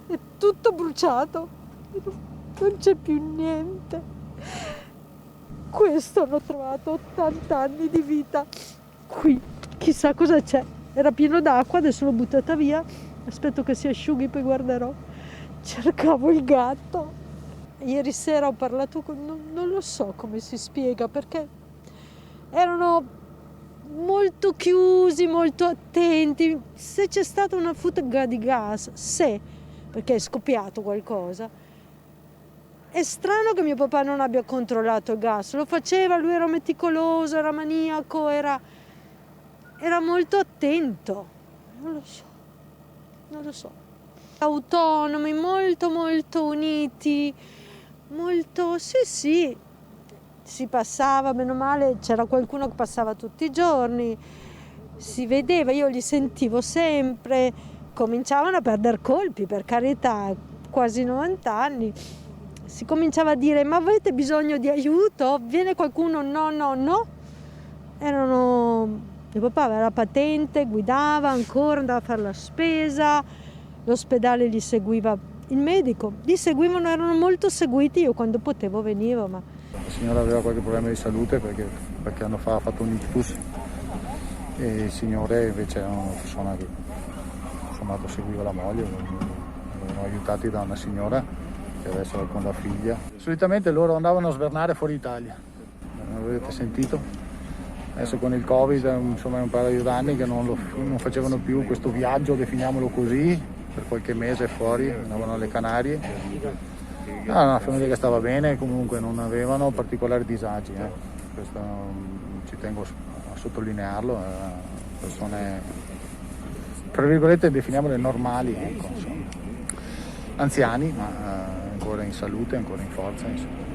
è tutto bruciato, non c'è più niente. Questo hanno trovato 80 anni di vita qui, chissà cosa c'è. Era pieno d'acqua, adesso l'ho buttata via, aspetto che si asciughi, poi guarderò. Cercavo il gatto. Ieri sera ho parlato con... non lo so come si spiega, perché erano molto chiusi, molto attenti. Se c'è stata una fuga di gas, perché è scoppiato qualcosa, è strano che mio papà non abbia controllato il gas. Lo faceva, lui era meticoloso, era maniaco, era molto attento. Non lo so. Autonomi, molto molto uniti, molto... sì, si passava, meno male, c'era qualcuno che passava tutti i giorni, si vedeva, io li sentivo sempre, cominciavano a perdere colpi, per carità, quasi 90 anni, si cominciava a dire: ma avete bisogno di aiuto? Viene qualcuno? No, no, no. Mio papà aveva la patente, guidava ancora, andava a fare la spesa, l'ospedale li seguiva, il medico, li seguivano, erano molto seguiti, io quando potevo venivo, ma... La signora aveva qualche problema di salute perché qualche anno fa ha fatto un ictus, e il signore invece era una persona che sommato seguiva la moglie, erano aiutati da una signora che adesso è con la figlia. Solitamente loro andavano a svernare fuori Italia, avete sentito? Adesso con il Covid, insomma, è un paio d'anni che non facevano più questo viaggio, definiamolo così, per qualche mese fuori, andavano alle Canarie. Era una famiglia che stava bene, comunque non avevano particolari disagi, questo ci tengo a sottolinearlo, persone, tra virgolette, definiamole normali, ecco, insomma. Anziani, ma ancora in salute, ancora in forza, insomma.